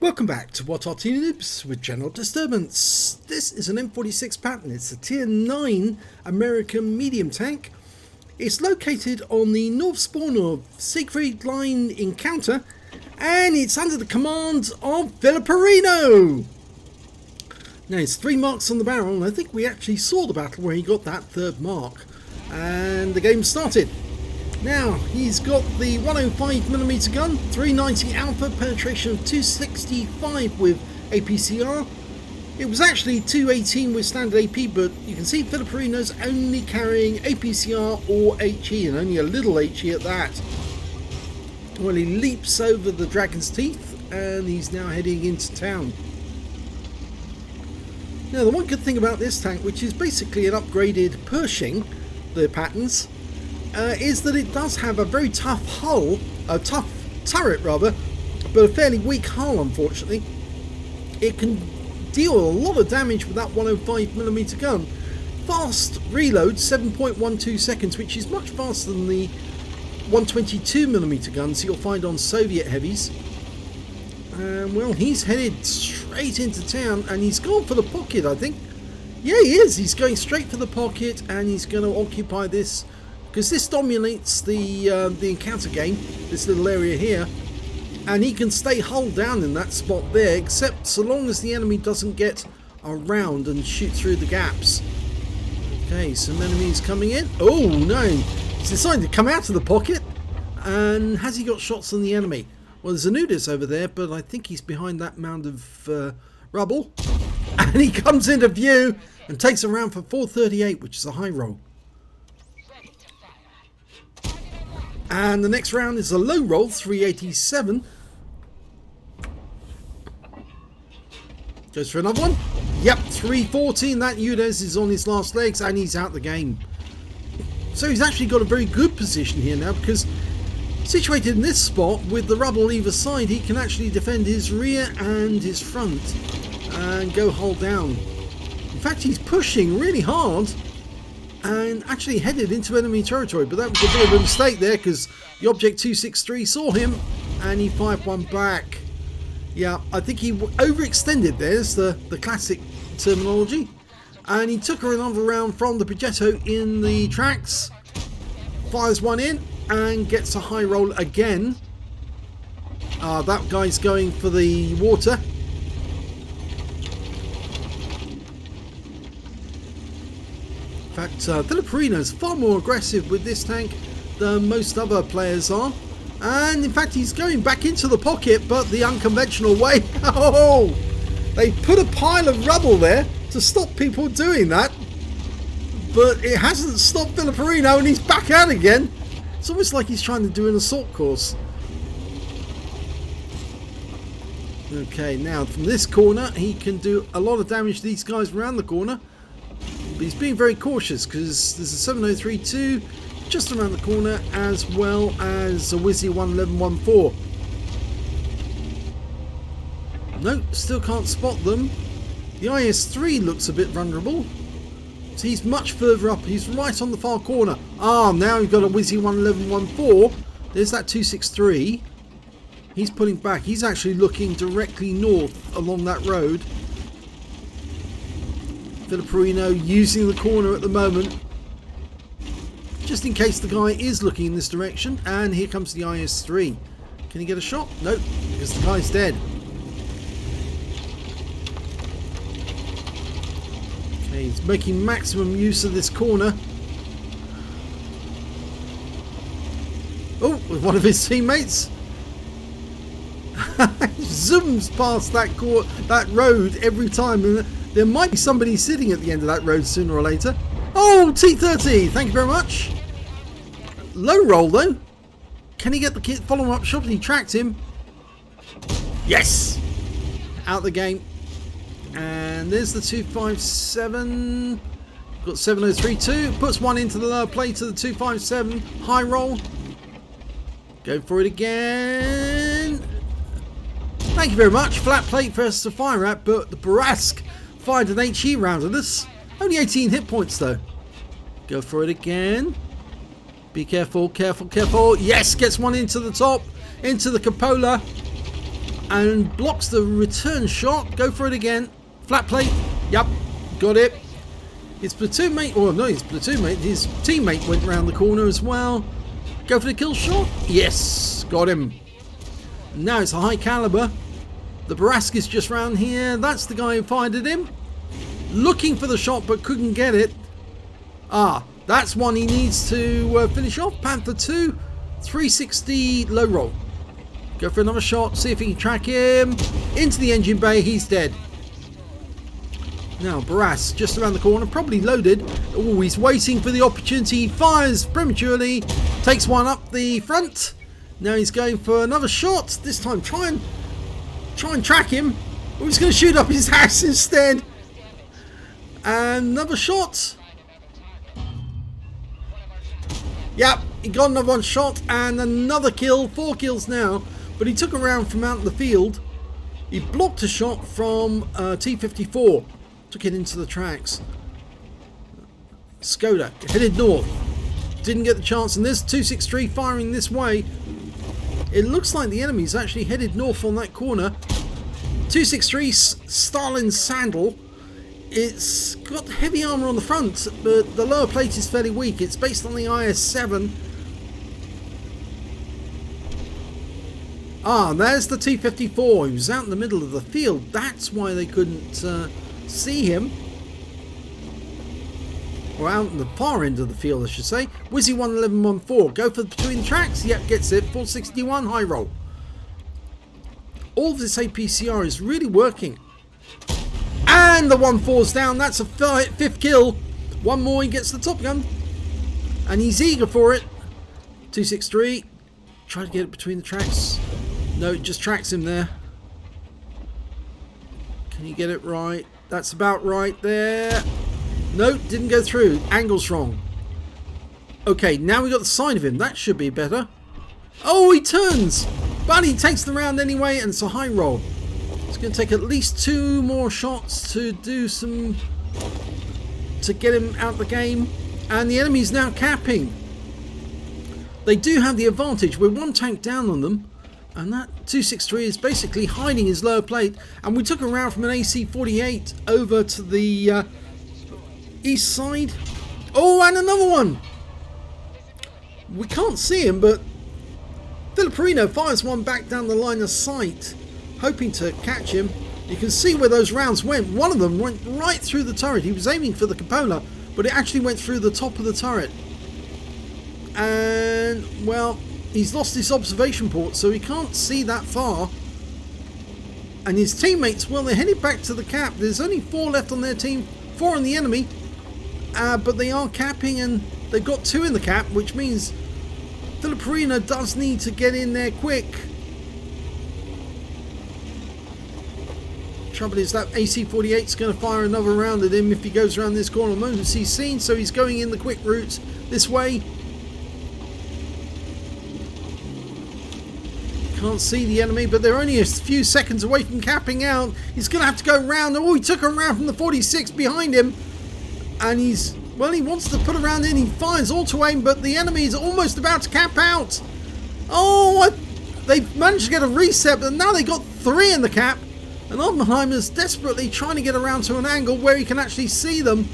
Welcome back to What Arty Noobs with General Disturbance. This is an M46 Patton. It's a Tier 9 American medium tank. It's located on the north spawn of Siegfried Line encounter, and it's under the command of Filipperino. Now it's 3 marks on the barrel, and I think we actually saw the battle where he got that 3rd mark, and the game started. Now, he's got the 105mm gun, 390 alpha, penetration of 265 with APCR. It was actually 218 with standard AP, but you can see Filipperino's only carrying APCR or HE, and only a little HE at that. Well, he leaps over the Dragon's Teeth, and he's now heading into town. Now, the one good thing about this tank, which is basically an upgraded Pershing, the Pattons, is that it does have a very tough hull, a tough turret rather, but a fairly weak hull unfortunately. It can deal a lot of damage with that 105mm gun. Fast reload, 7.12 seconds, which is much faster than the 122mm guns you'll find on Soviet heavies. Well, he's headed straight into town, and he's gone for the pocket, I think. Yeah, he is. He's going straight for the pocket, and he's going to occupy this, because this dominates the encounter game, this little area here, and he can stay hull down in that spot there, except so long as the enemy doesn't get around and shoot through the gaps. Okay, some enemies coming in. Oh no, he's decided to come out of the pocket, and has he got shots on the enemy? Well, there's a Noobs over there, but I think he's behind that mound of rubble, and he comes into view and takes a round for 438, which is a high roll. And the next round is a low roll, 387. Goes for another one. Yep, 314. That Noobs is on his last legs, and he's out the game. So he's actually got a very good position here now, because situated in this spot with the rubble either side, he can actually defend his rear and his front and go hull down. In fact, he's pushing really hard and actually headed into enemy territory, but that was a bit of a mistake there, because the Object 263 saw him and he fired one back. Yeah, I think he overextended, there's the classic terminology, and he took another round from the Progetto in the tracks, fires one in and gets a high roll again. That guy's going for the water. In fact, Filipperino is far more aggressive with this tank than most other players are, and in fact he's going back into the pocket, but the unconventional way. Oh, they put a pile of rubble there to stop people doing that, but it hasn't stopped Filipperino, and he's back out again. It's almost like he's trying to do an assault course. Okay, now from this corner he can do a lot of damage to these guys around the corner. But he's being very cautious, because there's a 7032 just around the corner, as well as a Wizzy 11114. No, still can't spot them. The IS-3 looks a bit vulnerable. So he's much further up. He's right on the far corner. Now we've got a Wizzy 11114. There's that 263. He's pulling back. He's actually looking directly north along that road. Filipperino using the corner at the moment, just in case the guy is looking in this direction. And here comes the IS-3. Can he get a shot? Nope, because the guy's dead. Okay, he's making maximum use of this corner. Oh, with one of his teammates. Zooms past that road every time, and there might be somebody sitting at the end of that road sooner or later. Oh, T30, thank you very much. Low roll though. Can he get the kid follow up shot? He tracked him. Yes! Out the game. And there's the 257. Got 7032. Puts one into the lower plate of the 257. High roll. Go for it again. Thank you very much. Flat plate for us to fire at, but the Barask fired an HE round at us. Only 18 hit points though. Go for it again. Be careful, careful, careful. Yes, gets one into the top, into the cupola. and blocks the return shot. Go for it again. Flat plate. Yep, got it. His platoon mate, or no, his platoon mate, his teammate went around the corner as well. Go for the kill shot. Yes, got him. Now it's a high caliber. The Baraska's just round here. That's the guy who fired at him. Looking for the shot but couldn't get it. Ah, that's one he needs to finish off. Panther 2, 360 low roll. Go for another shot, see if he can track him. Into the engine bay, he's dead. Now Baras just around the corner, probably loaded. Oh, he's waiting for the opportunity. He fires prematurely, takes one up the front. Now he's going for another shot. This time try and track him. Oh, he's going to shoot up his ass instead. And another shot. Yep, he got another one shot and another kill. 4 kills now, but he took a round from out in the field. He blocked a shot from T-54. Took it into the tracks. Skoda headed north. Didn't get the chance, and there's 263 firing this way. It looks like the enemy's actually headed north on that corner. 263 Stalin's Sandal. It's got heavy armour on the front, but the lower plate is fairly weak. It's based on the IS-7. Ah, there's the T-54. He was out in the middle of the field. That's why they couldn't see him. Or out in the far end of the field, I should say. Wizzy 11114. Go for between the tracks. Yep, gets it. 461 high roll. All of this APCR is really working. And the 1-4's down. That's a 5th kill. One more, he gets the top gun. And he's eager for it. 263. Try to get it between the tracks. No, it just tracks him there. Can you get it right? That's about right there. No, didn't go through. Angle's wrong. Okay, now we got the side of him. That should be better. Oh, he turns. But he takes the round anyway, and it's a high roll. It's going to take at least 2 more shots to do some... to get him out of the game. And the enemy's now capping. They do have the advantage. We're 1 tank down on them. And that 263 is basically hiding his lower plate. And we took a round from an AC-48 over to the east side. Oh, and another one. We can't see him, but Filipperino fires one back down the line of sight, hoping to catch him. You can see where those rounds went. One of them went right through the turret. He was aiming for the cupola, but it actually went through the top of the turret. And, well, he's lost his observation port, so he can't see that far. And his teammates, well, they're headed back to the cap. There's only 4 left on their team, 4 on the enemy. But they are capping, and they've got 2 in the cap, which means Filipperino does need to get in there quick. Trouble is that AC-48 is going to fire another round at him if he goes around this corner. Moment he's seen, so he's going in the quick route this way. Can't see the enemy, but they're only a few seconds away from capping out. He's going to have to go round. Oh, he took a round from the 46 behind him. And he's, well, he wants to put a round in. He fires auto aim, but the enemy is almost about to cap out. Oh, they've managed to get a reset, but now they got 3 in the cap. And Oppenheimer's desperately trying to get around to an angle where he can actually see them.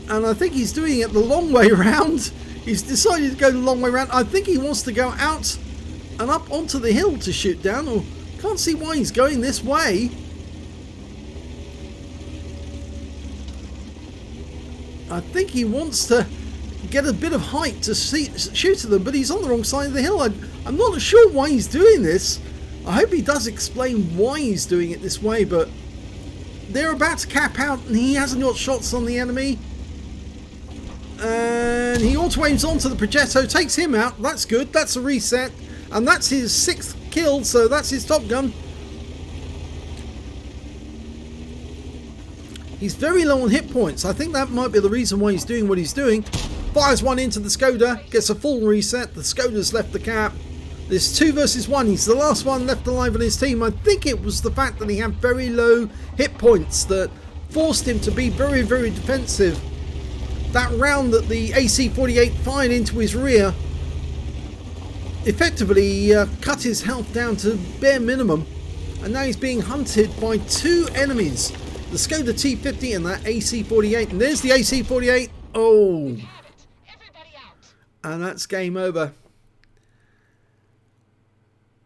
And I think he's doing it the long way around. He's decided to go the long way around. I think he wants to go out and up onto the hill to shoot down. Or can't see why he's going this way. I think he wants to get a bit of height to shoot at them, but he's on the wrong side of the hill. I'm not sure why he's doing this. I hope he does explain why he's doing it this way, but they're about to cap out and he hasn't got shots on the enemy. And he auto-aims onto the Progetto, takes him out. That's good, that's a reset. And that's his 6th kill, so that's his Top Gun. He's very low on hit points. I think that might be the reason why he's doing what he's doing. Fires one into the Skoda, gets a full reset. The Skoda's left the cap. There's 2 versus 1. He's the last one left alive on his team. I think it was the fact that he had very low hit points that forced him to be very, very defensive. That round that the AC-48 fired into his rear effectively cut his health down to bare minimum, and now he's being hunted by two enemies, the Skoda T50 and that AC48, and there's the AC48. Oh, and that's game over.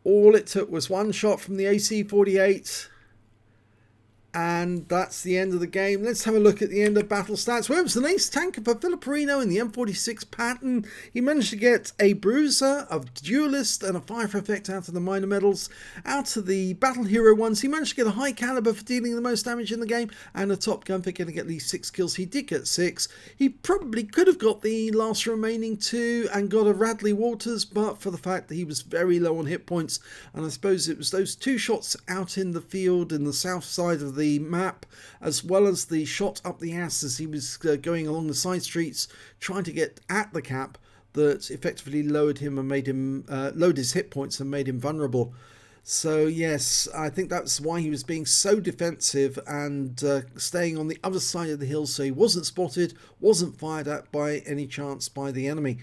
All it took was one shot from the AC48, and that's the end of the game. Let's have a look at the end of battle stats. Well, it was an ace tanker for Filipperino in the M46 Patton. He managed to get a bruiser, a duelist, and a fire for effect out of the minor medals. Out of the battle hero ones, he managed to get a high caliber for dealing the most damage in the game, and a top gun for getting at least 6 kills. He did get 6. He probably could have got the last remaining 2 and got a Radley Waters, but for the fact that he was very low on hit points, and I suppose it was those 2 shots out in the field in the south side of the map, as well as the shot up the ass as he was going along the side streets trying to get at the cap, that effectively lowered him and made him lowered his hit points and made him vulnerable. So yes, I think that's why he was being so defensive and staying on the other side of the hill, so he wasn't spotted, wasn't fired at by any chance by the enemy.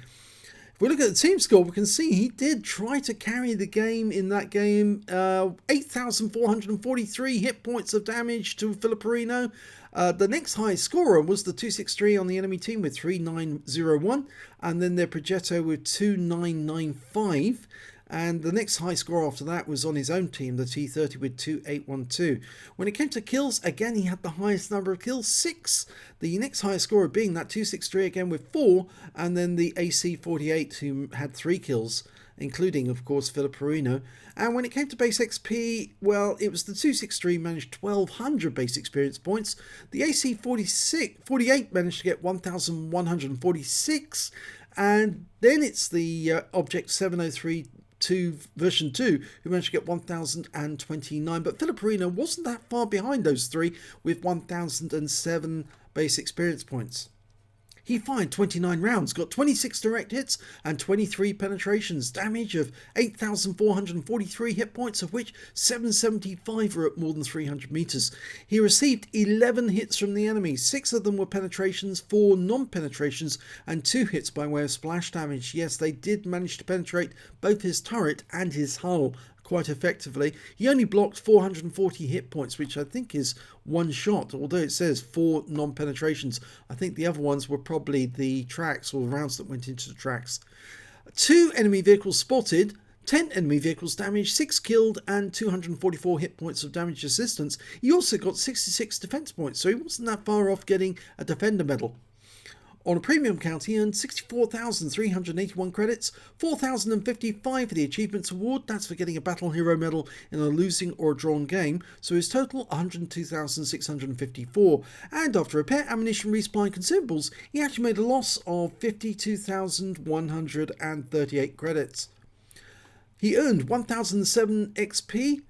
If we look at the team score, we can see he did try to carry the game in that game. 8,443 hit points of damage to Filipperino. The next highest scorer was the 263 on the enemy team with 3901, and then their Progetto with 2995. And the next high score after that was on his own team, the T30 with 2812. When it came to kills, again, he had the highest number of kills, 6. The next highest scorer being that 263 again with 4, and then the AC48 who had 3 kills, including, of course, Filipperino. And when it came to base XP, well, it was the 263 managed 1200 base experience points. The AC48 managed to get 1146, and then it's the Object 703 version 2 who managed to get 1029, but Filipperino wasn't that far behind those 3 with 1007 base experience points. He fired 29 rounds, got 26 direct hits and 23 penetrations, damage of 8,443 hit points, of which 775 were at more than 300 meters. He received 11 hits from the enemy, 6 of them were penetrations, 4 non-penetrations, and 2 hits by way of splash damage. Yes, they did manage to penetrate both his turret and his hull quite effectively. He only blocked 440 hit points, which I think is 1 shot, although it says 4 non-penetrations. I think the other ones were probably the tracks or the rounds that went into the tracks. 2 enemy vehicles spotted, 10 enemy vehicles damaged, 6 killed, and 244 hit points of damage assistance. He also got 66 defense points, so he wasn't that far off getting a defender medal. On a premium count, he earned 64,381 credits, 4,055 for the Achievements Award, that's for getting a Battle Hero medal in a losing or a drawn game, so his total 102,654. And after repair, ammunition, resupply and consumables, he actually made a loss of 52,138 credits. He earned 1,007 XP,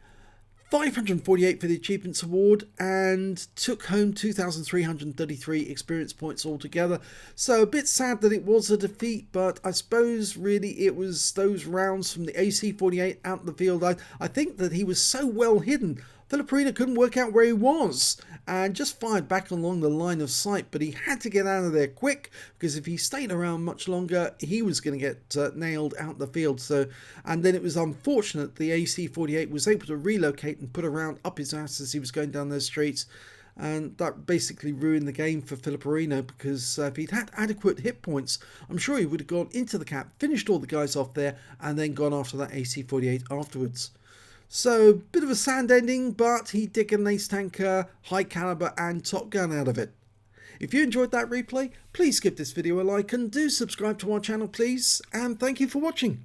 548 for the Achievements Award, and took home 2,333 experience points altogether. So a bit sad that it was a defeat, but I suppose really it was those rounds from the AC48 out in the field. I think that he was so well hidden, Filipperino couldn't work out where he was and just fired back along the line of sight, but he had to get out of there quick, because if he stayed around much longer he was going to get nailed out the field. So, and then it was unfortunate the AC48 was able to relocate and put a round up his ass as he was going down those streets, and that basically ruined the game for Filipperino, because if he'd had adequate hit points, I'm sure he would have gone into the cap, finished all the guys off there, and then gone after that AC48 afterwards. So, bit of a sad ending, but he did get an ace tanker, high caliber and top gun out of it. If you enjoyed that replay, please give this video a like and do subscribe to our channel please, and thank you for watching.